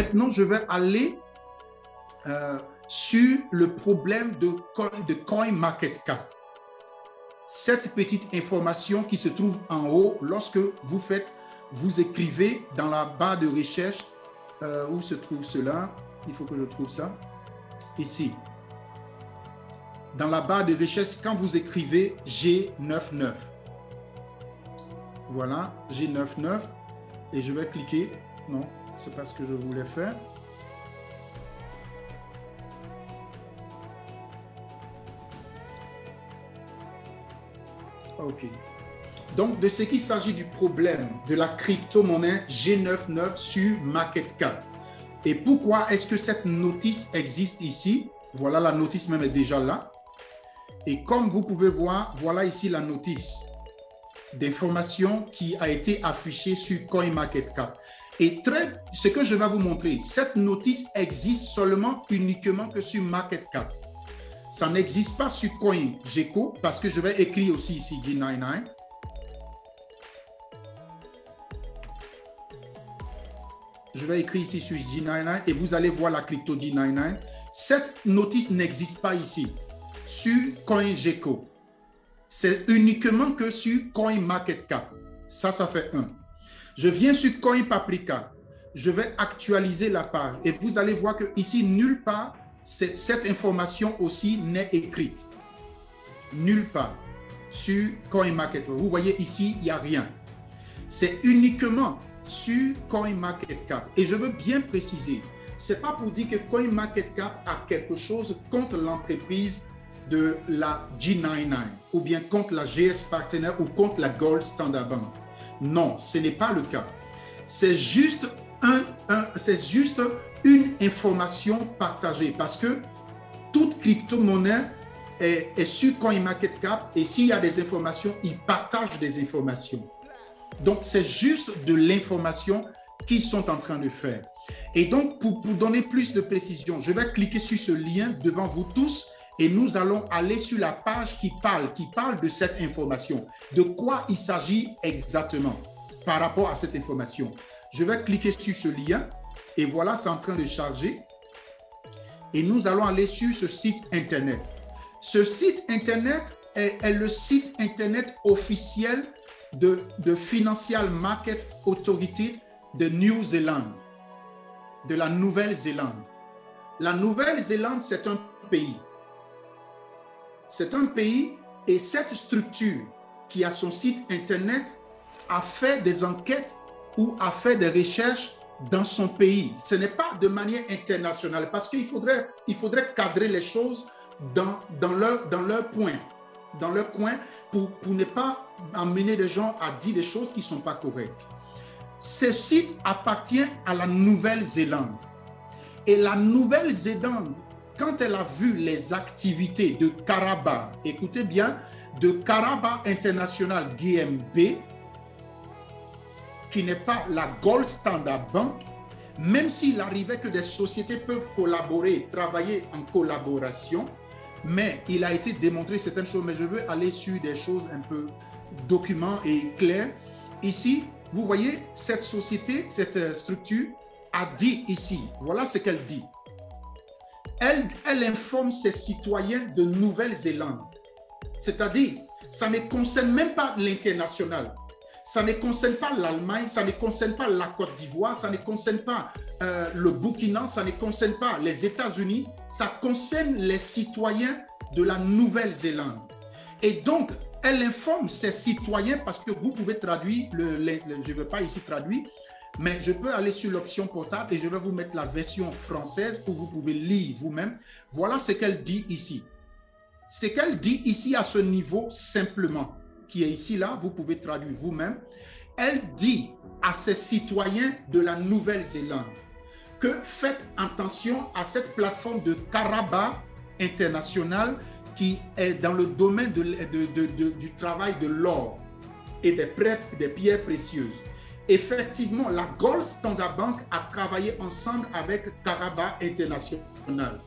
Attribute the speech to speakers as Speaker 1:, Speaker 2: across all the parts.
Speaker 1: maintenant, je vais aller sur le problème de CoinMarketCap. Cette petite information qui se trouve en haut lorsque vous écrivez dans la barre de recherche, où se trouve cela? Il faut que je trouve ça. Ici. Dans la barre de recherche, quand vous écrivez G99. Voilà, G99. Et je vais cliquer. Non, c'est pas ce que je voulais faire. OK. Donc, de ce qu'il s'agit du problème de la crypto-monnaie G99 sur MarketCap. Et pourquoi est-ce que cette notice existe ici? Voilà, la notice même est déjà là. Et comme vous pouvez voir, voilà ici la notice d'information qui a été affichée sur CoinMarketCap. Et ce que je vais vous montrer, cette notice existe uniquement que sur MarketCap. Ça n'existe pas sur CoinGecko parce que je vais écrire aussi ici G99. Je vais écrire ici sur G99 et vous allez voir la crypto G99. Cette notice n'existe pas ici sur CoinGecko. C'est uniquement que sur CoinMarketCap. Ça fait 1. Je viens sur CoinPaprika. Je vais actualiser la page et vous allez voir que ici nulle part cette information aussi n'est écrite. Nulle part sur CoinMarketCap. Vous voyez ici, il n'y a rien. C'est uniquement sur CoinMarketCap. Et je veux bien préciser, ce n'est pas pour dire que CoinMarketCap a quelque chose contre l'entreprise de la G99 ou bien contre la GS Partner ou contre la Gold Standard Bank. Non, ce n'est pas le cas. C'est juste une information partagée parce que toute crypto-monnaie est sur CoinMarketCap et s'il y a des informations, ils partagent des informations. Donc, c'est juste de l'information qu'ils sont en train de faire. Et donc, pour donner plus de précision, je vais cliquer sur ce lien devant vous tous et nous allons aller sur la page qui parle de cette information. De quoi il s'agit exactement par rapport à cette information. Je vais cliquer sur ce lien et voilà, c'est en train de charger. Et nous allons aller sur ce site Internet. Ce site Internet est le site Internet officiel de Financial Market Authority de New Zealand, de la Nouvelle-Zélande. La Nouvelle-Zélande, c'est un pays. C'est un pays et cette structure qui a son site Internet a fait des enquêtes ou a fait des recherches dans son pays. Ce n'est pas de manière internationale parce qu'il faudrait cadrer les choses dans leur coin pour ne pas amener les gens à dire des choses qui ne sont pas correctes. Ce site appartient à la Nouvelle-Zélande. Et la Nouvelle-Zélande, quand elle a vu les activités de Karaba, écoutez bien, de Karaba International GmbH, qui n'est pas la Gold Standard Bank, même s'il arrivait que des sociétés peuvent collaborer, travailler en collaboration, mais il a été démontré certaines choses, mais je veux aller sur des choses un peu documents et clairs. Ici, vous voyez, cette société, cette structure a dit ici, voilà ce qu'elle dit. Elle informe ses citoyens de Nouvelle-Zélande. C'est-à-dire, ça ne concerne même pas l'international. Ça ne concerne pas l'Allemagne, ça ne concerne pas la Côte d'Ivoire, ça ne concerne pas le Burkina, ça ne concerne pas les États-Unis, ça concerne les citoyens de la Nouvelle-Zélande. Et donc, elle informe ses citoyens parce que vous pouvez traduire, je ne veux pas ici traduire, mais je peux aller sur l'option portable et je vais vous mettre la version française où vous pouvez lire vous-même. Voilà ce qu'elle dit ici. Ce qu'elle dit ici à ce niveau simplement, qui est ici là, vous pouvez traduire vous-même. Elle dit à ses citoyens de la Nouvelle-Zélande que faites attention à cette plateforme de Karaba International qui est dans le domaine du travail de l'or et des pierres précieuses. Effectivement, la Gold Standard Bank a travaillé ensemble avec Karaba International.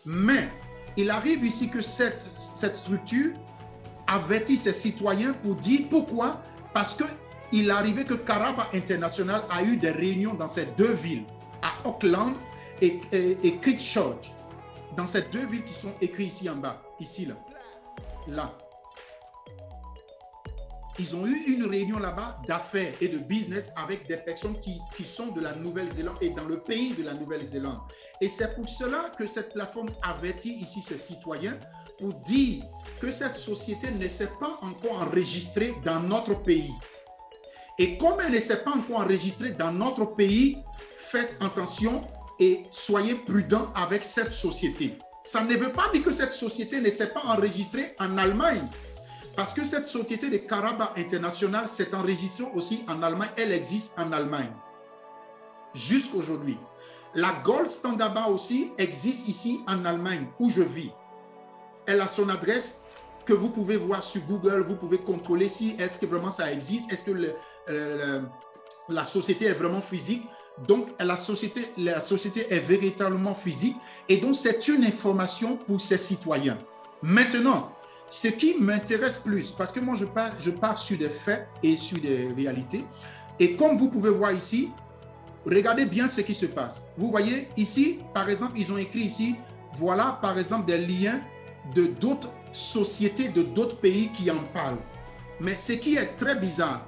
Speaker 1: Mais il arrive ici que cette structure avertit ses citoyens pour dire pourquoi. Parce qu'il arrivait que Karaba International a eu des réunions dans ces deux villes, à Auckland et Christchurch. Dans ces deux villes qui sont écrites ici en bas, ici, là. Ils ont eu une réunion là-bas d'affaires et de business avec des personnes qui sont de la Nouvelle-Zélande et dans le pays de la Nouvelle-Zélande. Et c'est pour cela que cette plateforme avertit ici ses citoyens pour dire que cette société ne s'est pas encore enregistrée dans notre pays. Et comme elle ne s'est pas encore enregistrée dans notre pays, faites attention et soyez prudents avec cette société. Ça ne veut pas dire que cette société ne s'est pas enregistrée en Allemagne. Parce que cette société de Caraba International s'est enregistrée aussi en Allemagne. Elle existe en Allemagne. Jusqu'aujourd'hui. La Gold Standard Bank aussi existe ici en Allemagne, où je vis. Elle a son adresse que vous pouvez voir sur Google. Vous pouvez contrôler si est-ce que vraiment ça existe. Est-ce que la société est vraiment physique. Donc, la société est véritablement physique. Et donc, c'est une information pour ses citoyens. Maintenant, ce qui m'intéresse plus, parce que moi, je pars sur des faits et sur des réalités. Et comme vous pouvez voir ici, regardez bien ce qui se passe. Vous voyez ici, par exemple, ils ont écrit ici, voilà, par exemple, des liens de d'autres sociétés, de d'autres pays qui en parlent. Mais ce qui est très bizarre,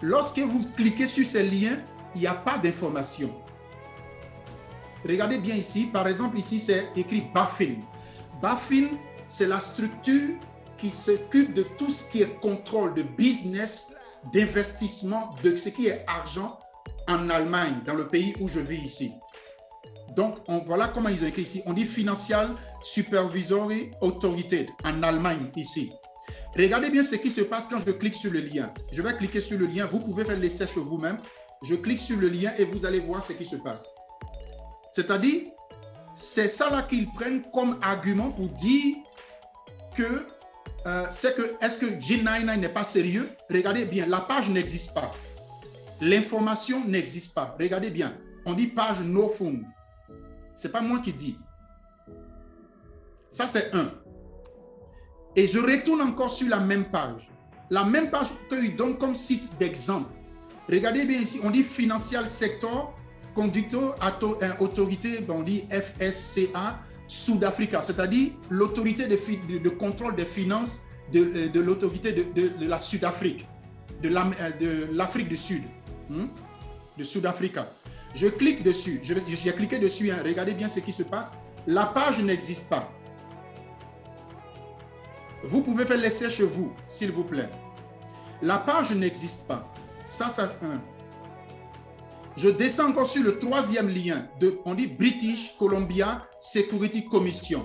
Speaker 1: lorsque vous cliquez sur ces liens, il n'y a pas d'information. Regardez bien ici, par exemple, ici, c'est écrit BaFin. BaFin, c'est la structure qui s'occupe de tout ce qui est contrôle de business, d'investissement, de ce qui est argent en Allemagne, dans le pays où je vis ici. Donc, voilà comment ils ont écrit ici. On dit Financial Supervisory Authority en Allemagne ici. Regardez bien ce qui se passe quand je clique sur le lien. Je vais cliquer sur le lien. Vous pouvez faire l'essai chez vous-même. Je clique sur le lien et vous allez voir ce qui se passe. C'est-à-dire, c'est ça là qu'ils prennent comme argument pour dire que est-ce que G99 n'est pas sérieux? Regardez bien, la page n'existe pas. L'information n'existe pas. Regardez bien, on dit page no found. Ce n'est pas moi qui dis. Ça, c'est un. Et je retourne encore sur la même page. La même page qu'ils donnent comme site d'exemple. Regardez bien ici, on dit Financial Sector Conductor Autorité, on dit FSCA, Sud-Africa, c'est-à-dire l'autorité de contrôle des finances de l'autorité de la Sud-Afrique, de l'Afrique du Sud, de Sud-Africa. Je clique dessus, j'ai cliqué dessus, regardez bien ce qui se passe. La page n'existe pas. Vous pouvez faire l'essai chez vous, s'il vous plaît. La page n'existe pas. Ça, c'est un. Je descends encore sur le troisième lien. On dit British Columbia Security Commission.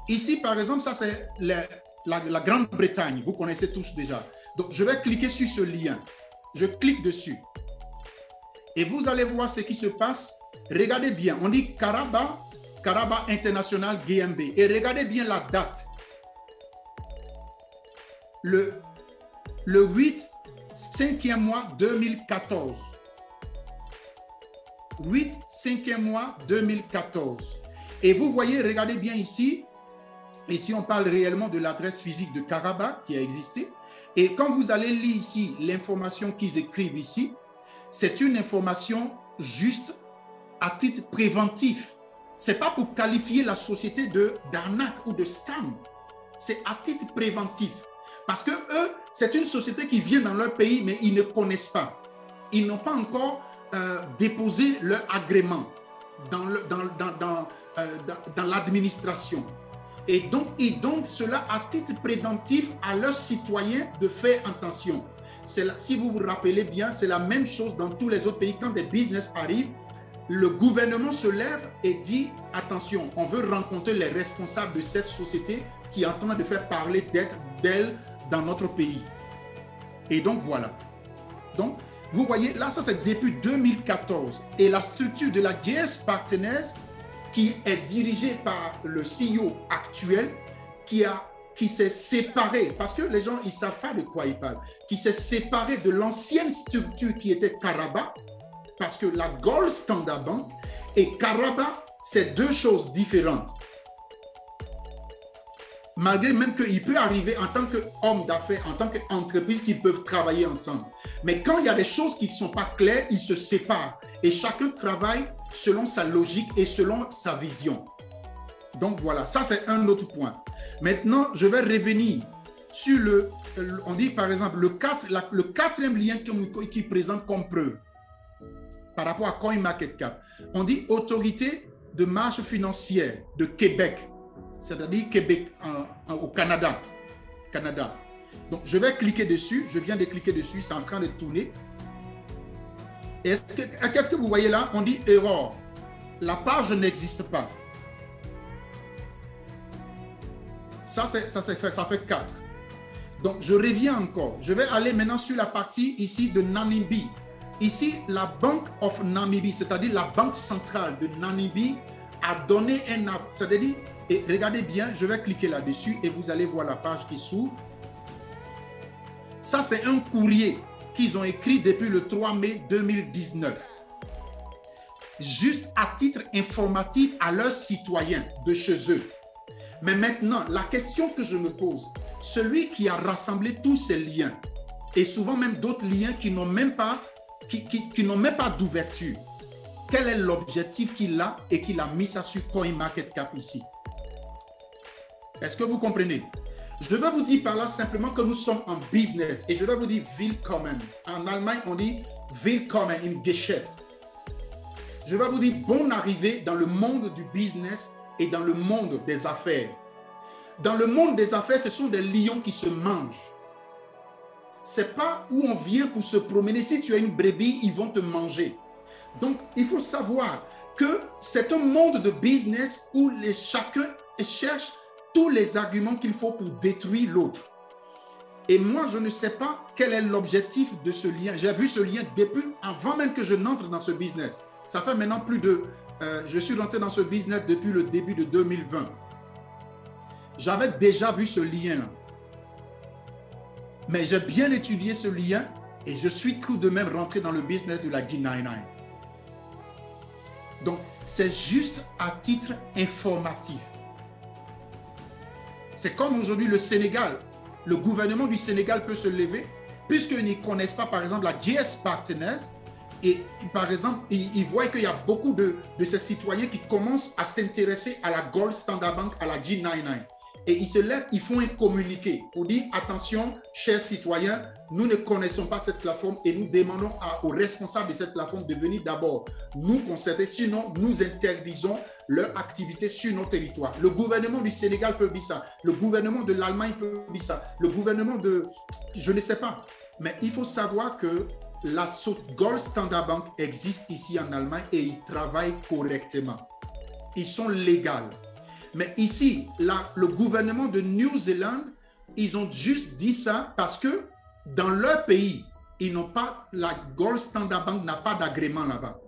Speaker 1: Ici, par exemple, ça, c'est la Grande-Bretagne. Vous connaissez tous déjà. Donc, je vais cliquer sur ce lien. Je clique dessus. Et vous allez voir ce qui se passe. Regardez bien. On dit Caraba International GmbH. Et regardez bien la date. Le 8, 5e mois 2014. 8, 5e mois 2014. Et vous voyez, regardez bien ici. Ici, on parle réellement de l'adresse physique de Caraba qui a existé. Et quand vous allez lire ici l'information qu'ils écrivent ici, c'est une information juste à titre préventif. Ce n'est pas pour qualifier la société d'arnaque ou de scam. C'est à titre préventif. Parce que eux, c'est une société qui vient dans leur pays, mais ils ne connaissent pas. Ils n'ont pas encore déposé leur agrément dans l'administration. Et donc, ils donnent cela à titre préventif à leurs citoyens de faire attention. Si vous vous rappelez bien, c'est la même chose dans tous les autres pays. Quand des business arrivent, le gouvernement se lève et dit « Attention, on veut rencontrer les responsables de cette société qui est en train de faire parler d'elle dans notre pays. » Et donc, voilà. Donc, vous voyez, là, ça c'est depuis 2014. Et la structure de la GS Partners, qui est dirigée par le CEO actuel, qui s'est séparé, parce que les gens, ils ne savent pas de quoi ils parlent, qui s'est séparé de l'ancienne structure qui était Caraba, parce que la Gold Standard Bank et Caraba, c'est deux choses différentes. Malgré même qu'il peut arriver en tant qu'homme d'affaires, en tant qu'entreprise, qu'ils peuvent travailler ensemble. Mais quand il y a des choses qui ne sont pas claires, ils se séparent. Et chacun travaille selon sa logique et selon sa vision. Donc voilà, ça c'est un autre point. Maintenant, je vais revenir sur on dit par exemple, le quatrième lien qui présente comme preuve par rapport à CoinMarketCap. On dit Autorité de marge financière de Québec, c'est-à-dire Québec au Canada. Donc, je vais cliquer dessus. Je viens de cliquer dessus. C'est en train de tourner. Qu'est-ce que vous voyez là? On dit erreur. La page n'existe pas. Ça fait 4. Donc, je reviens encore. Je vais aller maintenant sur la partie ici de Namibie. Ici, la Bank of Namibie, c'est-à-dire la banque centrale de Namibie, a donné un... C'est-à-dire, et regardez bien, je vais cliquer là-dessus et vous allez voir la page qui s'ouvre. Ça, c'est un courrier qu'ils ont écrit depuis le 3 mai 2019. Juste à titre informatif à leurs citoyens de chez eux. Mais maintenant, la question que je me pose, celui qui a rassemblé tous ces liens, et souvent même d'autres liens qui n'ont même pas, qui n'ont même pas d'ouverture, quel est l'objectif qu'il a et qu'il a mis ça sur CoinMarketCap ici? Est-ce que vous comprenez? Je vais vous dire par là simplement que nous sommes en business et je vais vous dire Willkommen. En Allemagne, on dit Willkommen im Geschäft. Je vais vous dire bonne arrivée dans le monde du business et dans le monde des affaires. Dans le monde des affaires, ce sont des lions qui se mangent. Ce n'est pas où on vient pour se promener. Si tu as une brebis, ils vont te manger. Donc, il faut savoir que c'est un monde de business où chacun cherche tous les arguments qu'il faut pour détruire l'autre. Et moi, je ne sais pas quel est l'objectif de ce lien. J'ai vu ce lien depuis, avant même que je n'entre dans ce business. Ça fait maintenant plus de... je suis rentré dans ce business depuis le début de 2020. J'avais déjà vu ce lien-là. Mais j'ai bien étudié ce lien et je suis tout de même rentré dans le business de la G99. Donc, c'est juste à titre informatif. C'est comme aujourd'hui le Sénégal. Le gouvernement du Sénégal peut se lever puisqu'ils ne connaissent pas, par exemple, la GS Partners. Et par exemple, ils voient qu'il y a beaucoup de ces citoyens qui commencent à s'intéresser à la Gold Standard Bank, à la G99. Et ils se lèvent, ils font un communiqué pour dire attention, chers citoyens, nous ne connaissons pas cette plateforme et nous demandons aux responsables de cette plateforme de venir d'abord nous concerter, sinon nous interdisons leur activité sur nos territoires. Le gouvernement du Sénégal peut dire ça, le gouvernement de l'Allemagne peut dire ça, le gouvernement de... je ne sais pas. Mais il faut savoir que la Gold Standard Bank existe ici en Allemagne et ils travaillent correctement. Ils sont légaux. Mais ici, le gouvernement de New Zealand, ils ont juste dit ça parce que dans leur pays, ils n'ont pas, la Gold Standard Bank n'a pas d'agrément là-bas.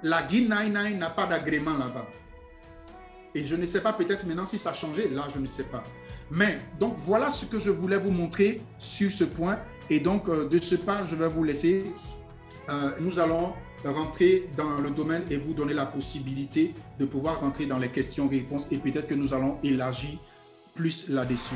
Speaker 1: La G99 n'a pas d'agrément là-bas. Et je ne sais pas peut-être maintenant si ça a changé, là je ne sais pas. Mais donc voilà ce que je voulais vous montrer sur ce point. Et donc de ce pas, je vais vous laisser. Nous allons rentrer dans le domaine et vous donner la possibilité de pouvoir rentrer dans les questions-réponses et peut-être que nous allons élargir plus là-dessus.